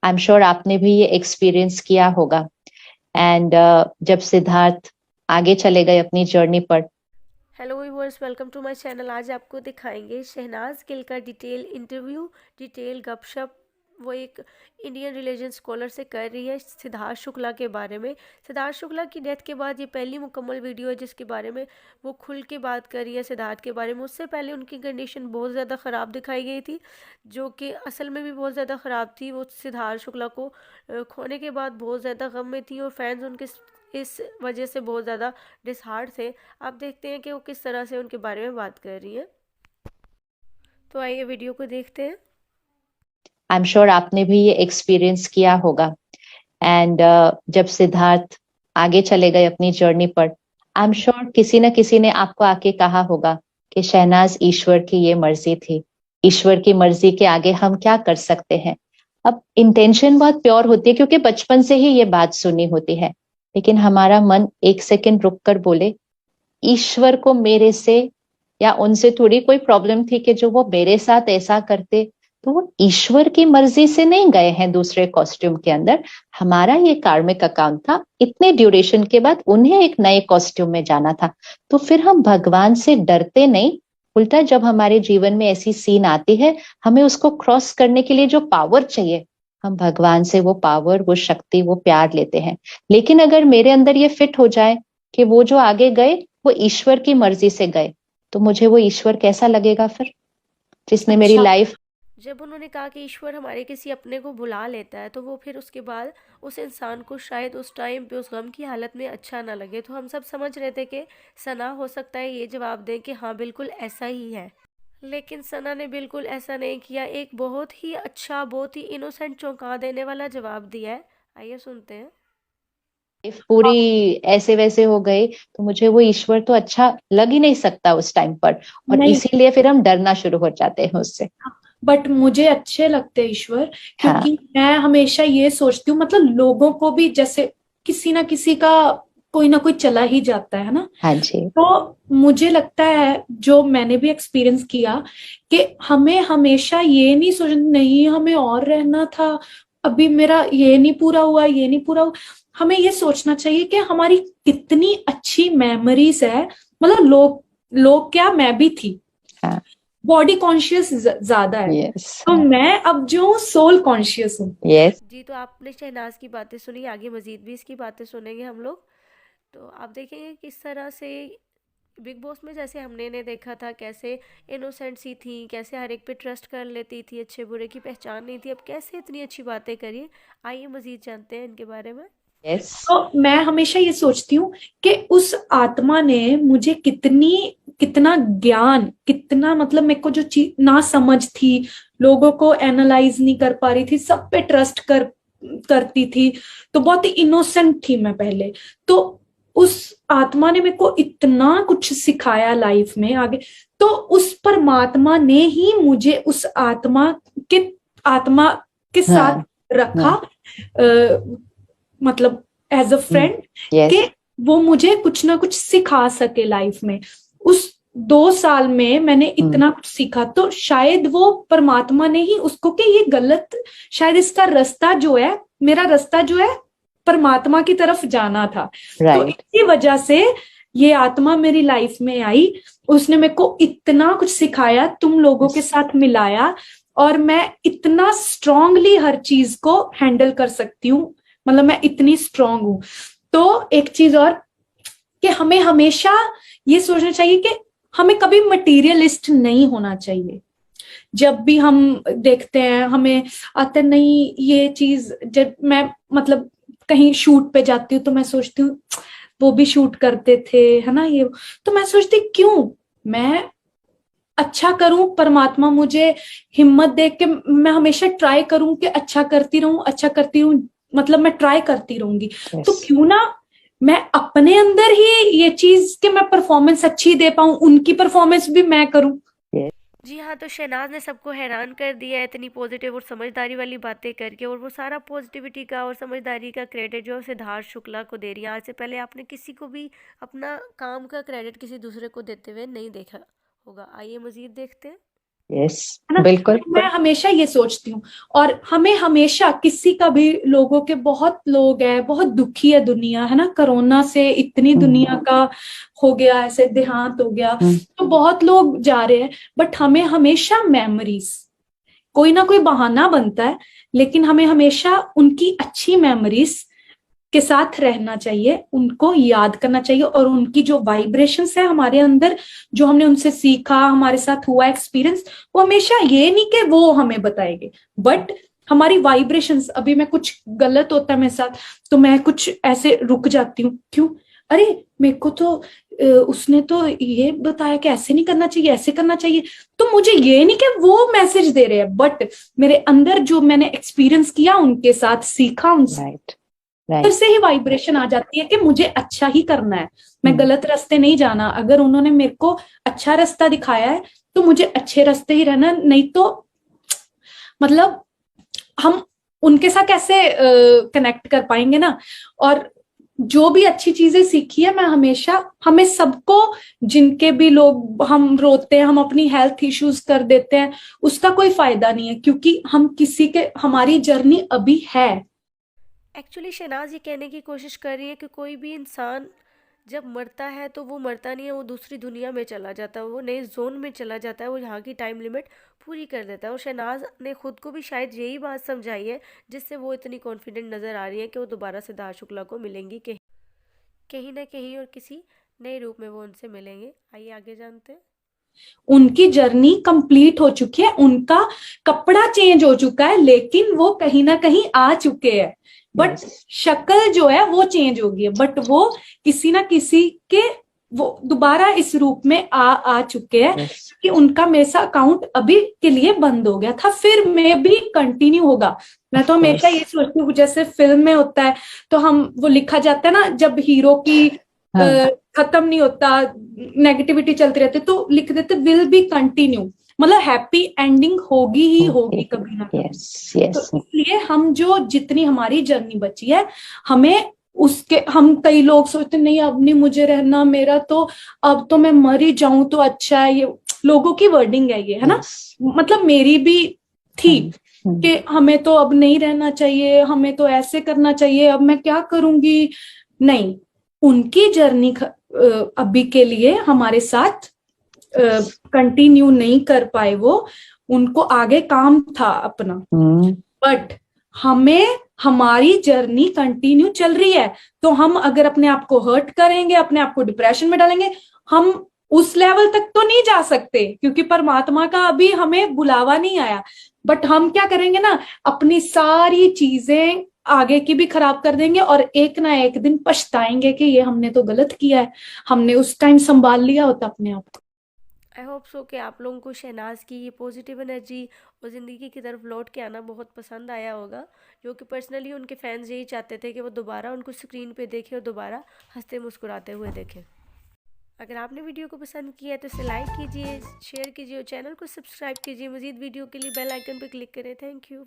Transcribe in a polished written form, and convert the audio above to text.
I am sure आपने भी ये एक्सपीरियंस किया होगा। एंड जब सिद्धार्थ आगे चले गए अपनी जर्नी पर। Hello viewers, welcome to my channel. आज आपको दिखाएंगे शहनाज गिल का डिटेल इंटरव्यू, डिटेल गपशप। वो एक इंडियन रिलीजन स्कॉलर से कर रही है सिद्धार्थ शुक्ला के बारे में। सिद्धार्थ शुक्ला की डेथ के बाद ये पहली मुकम्मल वीडियो है जिसके बारे में वो खुल के बात कर रही है सिद्धार्थ के बारे में। उससे पहले उनकी कंडीशन बहुत ज़्यादा ख़राब दिखाई गई थी, जो कि असल में भी बहुत ज़्यादा ख़राब थी। वो सिद्धार्थ शुक्ला को खोने के बाद बहुत ज़्यादा गम में थी और फैंस उनके इस वजह से बहुत ज़्यादा डिसहार्ट थे। आप देखते हैं कि वो किस तरह से उनके बारे में बात कर रही हैं। तो आइए वीडियो को देखते हैं। आई एम श्योर आपने भी ये एक्सपीरियंस किया होगा। एंड जब सिद्धार्थ आगे चले गए अपनी जर्नी पर, आई एम श्योर किसी न किसी ने आपको आके कहा होगा कि शहनाज, ईश्वर की ये मर्जी थी, ईश्वर की मर्जी के आगे हम क्या कर सकते हैं। अब इंटेंशन बहुत प्योर होती है क्योंकि बचपन से ही ये बात सुनी होती है, लेकिन हमारा मन एक सेकंड रुक कर बोले, ईश्वर को मेरे से या उनसे थोड़ी कोई प्रॉब्लम थी कि जो वो मेरे साथ ऐसा करते। तो वो ईश्वर की मर्जी से नहीं गए हैं दूसरे कॉस्ट्यूम के अंदर। हमारा ये कार्मिक अकाउंट था, इतने ड्यूरेशन के बाद उन्हें एक नए कॉस्ट्यूम में जाना था। तो फिर हम भगवान से डरते नहीं, उल्टा जब हमारे जीवन में ऐसी सीन आती है, हमें उसको क्रॉस करने के लिए जो पावर चाहिए, हम भगवान से वो पावर, वो शक्ति, वो प्यार लेते हैं। लेकिन अगर मेरे अंदर ये फिट हो जाए कि वो जो आगे गए वो ईश्वर की मर्जी से गए, तो मुझे वो ईश्वर कैसा लगेगा फिर, जिसने मेरी अच्छा, लाइफ। जब उन्होंने कहा कि ईश्वर हमारे किसी अपने को बुला लेता है तो वो फिर उसके बाद उस इंसान को शायद उस टाइम पे उस गम की हालत में अच्छा ना लगे। तो हम सब समझ रहे थे कि सना हो सकता है ये जवाब दें कि हाँ बिल्कुल ऐसा ही है, लेकिन सना ने बिल्कुल ऐसा नहीं किया। एक बहुत ही अच्छा, बहुत ही इनोसेंट, चौंका देने वाला जवाब दिया है। आइए सुनते हैं। पूरी ऐसे वैसे हो गई, तो मुझे वो ईश्वर तो अच्छा लग ही नहीं सकता उस टाइम पर। और नहीं। इसीलिए फिर हम डरना शुरू हो जाते हैं उससे। बट मुझे अच्छे लगते हैं ईश्वर, हाँ। क्योंकि मैं हमेशा ये सोचती हूँ, मतलब लोगों को भी जैसे किसी ना किसी का कोई ना कोई चला ही जाता है ना। हाँ जी। तो मुझे लगता है, जो मैंने भी एक्सपीरियंस किया, कि हमें हमेशा ये नहीं सोचना नहीं हमें और रहना था, अभी मेरा ये नहीं पूरा हुआ, ये नहीं पूरा हुआ। हमें ये सोचना चाहिए कि हमारी कितनी अच्छी मेमोरीज है। मतलब लोग लोग क्या, मैं भी थी। हाँ। बॉडी कॉन्शियस ज्यादा है, यस। तो मैं अब जो हूँ सोल कॉन्शियस हूँ। यस। जी, तो आपने शहनाज की बातें सुनी, आगे मजीद भी इसकी बातें सुनेंगे हम लोग। तो आप देखेंगे किस तरह से बिग बॉस में जैसे हमने ने देखा था कैसे इनोसेंट सी थी, कैसे हर एक पे ट्रस्ट कर लेती थी, अच्छे बुरे की पहचान नहीं थी, अब कैसे इतनी अच्छी बातें करिए। आइए मजीद जानते हैं इनके बारे में। यस। तो मैं हमेशा ये सोचती हूँ कि उस आत्मा ने मुझे कितना ज्ञान, कितना, मतलब मेरे को जो चीज ना समझ थी, लोगों को एनालाइज नहीं कर पा रही थी, सब पे ट्रस्ट करती थी, तो बहुत ही इनोसेंट थी मैं पहले। तो उस आत्मा ने मेरे को इतना कुछ सिखाया लाइफ में आगे। तो उस परमात्मा ने ही मुझे उस के आत्मा के साथ हाँ। रखा, हाँ। मतलब एज अ फ्रेंड, यस। कि वो मुझे कुछ ना कुछ सिखा सके लाइफ में। उस 2 साल में मैंने इतना कुछ सीखा, तो शायद वो परमात्मा ने ही उसको, कि ये गलत, शायद इसका रास्ता जो है, मेरा रास्ता जो है परमात्मा की तरफ जाना था। तो राइट। इसी वजह से ये आत्मा मेरी लाइफ में आई। उसने मेरे को इतना कुछ सिखाया, तुम लोगों के साथ मिलाया, और मैं इतना स्ट्रांगली हर चीज को हैंडल कर सकती हूँ। मतलब मैं इतनी स्ट्रांग हूं। तो एक चीज और, कि हमें हमेशा ये सोचना चाहिए कि हमें कभी मटीरियलिस्ट नहीं होना चाहिए। जब भी हम देखते हैं, हमें आता नहीं ये चीज। जब मैं, मतलब कहीं शूट पे जाती हूँ तो मैं सोचती हूँ वो भी शूट करते थे, है ना ये। तो मैं सोचती क्यों मैं अच्छा करूं, परमात्मा मुझे हिम्मत दे के मैं हमेशा ट्राई करूं कि अच्छा करती रहूं, अच्छा करती रहूं। मतलब मैं ट्राई करती रहूंगी। यस। तो क्यों ना मैं अपने अंदर ही ये चीज कि मैं परफॉर्मेंस अच्छी दे पाऊं, उनकी परफॉर्मेंस भी मैं करूं। यस। जी हाँ, तो शहनाज ने सबको हैरान कर दिया है इतनी पॉजिटिव और समझदारी वाली बातें करके, और वो सारा पॉजिटिविटी का और समझदारी का क्रेडिट जो है सिद्धार्थ शुक्ला को दे रही है। आज से पहले आपने किसी को भी अपना काम का क्रेडिट किसी दूसरे को देते हुए नहीं देखा होगा। आइए मजीद देखते हैं। यस, है ना। बिल्कुल। तो मैं हमेशा ये सोचती हूँ, और हमें हमेशा किसी का भी, लोगों के बहुत लोग हैं, बहुत दुखी है दुनिया, है ना, कोरोना से इतनी दुनिया का हो गया, ऐसे देहांत हो गया, तो बहुत लोग जा रहे हैं, बट हमें हमेशा मेमोरीज, कोई ना कोई बहाना बनता है, लेकिन हमें हमेशा उनकी अच्छी मेमोरीज के साथ रहना चाहिए, उनको याद करना चाहिए, और उनकी जो वाइब्रेशंस है हमारे अंदर, जो हमने उनसे सीखा, हमारे साथ हुआ एक्सपीरियंस, वो हमेशा ये नहीं कि वो हमें बताएंगे, बट हमारी वाइब्रेशंस, अभी मैं कुछ गलत होता है मेरे साथ, तो मैं कुछ ऐसे रुक जाती हूँ, क्यों, अरे मेरे को तो उसने तो ये बताया कि ऐसे नहीं करना चाहिए, ऐसे करना चाहिए, तो मुझे ये नहीं कि वो मैसेज दे रहे हैं, बट मेरे अंदर जो मैंने एक्सपीरियंस किया, उनके साथ सीखा, उनसे राइट, अंदर राइट। से ही वाइब्रेशन आ जाती है कि मुझे अच्छा ही करना है, मैं गलत रास्ते नहीं जाना, अगर उन्होंने मेरे को अच्छा रास्ता दिखाया है तो मुझे अच्छे रास्ते ही रहना, नहीं तो मतलब हम उनके साथ कैसे कनेक्ट कर पाएंगे ना। और जो भी अच्छी चीजें सीखी है, मैं हमेशा, हमें सबको, जिनके भी लोग हम रोते हैं, हम अपनी हेल्थ इश्यूज कर देते हैं, उसका कोई फायदा नहीं है, क्योंकि हम किसी के, हमारी जर्नी अभी है। एक्चुअली शहनाज ये कहने की कोशिश कर रही है कि कोई भी इंसान जब मरता है तो वो मरता नहीं है, वो दूसरी दुनिया में चला जाता है, वो नए जोन में चला जाता है, वो यहाँ की टाइम लिमिट पूरी कर देता है। और शहनाज ने खुद को भी शायद यही बात समझाई है, जिससे वो इतनी कॉन्फिडेंट नज़र आ रही है कि वो दोबारा सिद्धार्थ शुक्ला को मिलेंगी, कहीं कहीं ना कहीं, और किसी नए रूप में वो उनसे मिलेंगे। आइए आगे जानते हैं। उनकी जर्नी कंप्लीट हो चुकी है, उनका कपड़ा चेंज हो चुका है, लेकिन वो कहीं ना कहीं आ चुके हैं, बट शक्ल जो है वो चेंज हो गई है, बट वो किसी ना किसी के, वो दोबारा इस रूप में आ चुके हैं, कि उनका मेरे साथ अकाउंट अभी के लिए बंद हो गया था, फिर में भी कंटिन्यू होगा। मैं तो हमेशा ये सोचती हूँ, जैसे फिल्म में होता है, तो हम, वो लिखा जाता है ना, जब हीरो की खत्म नहीं होता, नेगेटिविटी चलती रहती, तो लिख देते विल बी कंटिन्यू, मतलब हैप्पी एंडिंग होगी ही होगी कभी ना कभी। तो इसलिए हम जो, जितनी हमारी जर्नी बची है, हमें उसके, हम कई लोग सोचते नहीं अब नहीं मुझे रहना, मेरा तो अब तो मैं मर ही जाऊं तो अच्छा है, ये लोगों की वर्डिंग है ये, है ना, मतलब मेरी भी थी कि हमें तो अब नहीं रहना चाहिए, हमें तो ऐसे करना चाहिए, अब मैं क्या करूंगी। नहीं, उनकी जर्नी अभी के लिए हमारे साथ कंटिन्यू नहीं कर पाए, वो, उनको आगे काम था अपना, बट हमें, हमारी जर्नी कंटिन्यू चल रही है, तो हम अगर अपने आप को हर्ट करेंगे, अपने आप को डिप्रेशन में डालेंगे, हम उस लेवल तक तो नहीं जा सकते, क्योंकि परमात्मा का अभी हमें बुलावा नहीं आया, बट हम क्या करेंगे ना, अपनी सारी चीजें आगे की भी खराब कर देंगे, और एक ना एक दिन पछताएंगे कि ये हमने तो गलत किया है, हमने उस टाइम संभाल लिया होता अपने आप को। आई होप सो कि आप लोगों को शहनाज की ये पॉजिटिव एनर्जी और ज़िंदगी की तरफ लौट के आना बहुत पसंद आया होगा, जो कि पर्सनली उनके फैंस यही चाहते थे कि वो दोबारा उनको स्क्रीन पे देखें और दोबारा हंसते मुस्कुराते हुए देखें। अगर आपने वीडियो को पसंद किया है तो इसे लाइक कीजिए, शेयर कीजिए और चैनल को सब्सक्राइब कीजिए। मज़ीद वीडियो के लिए बेल आइकन पर क्लिक करें। Thank you.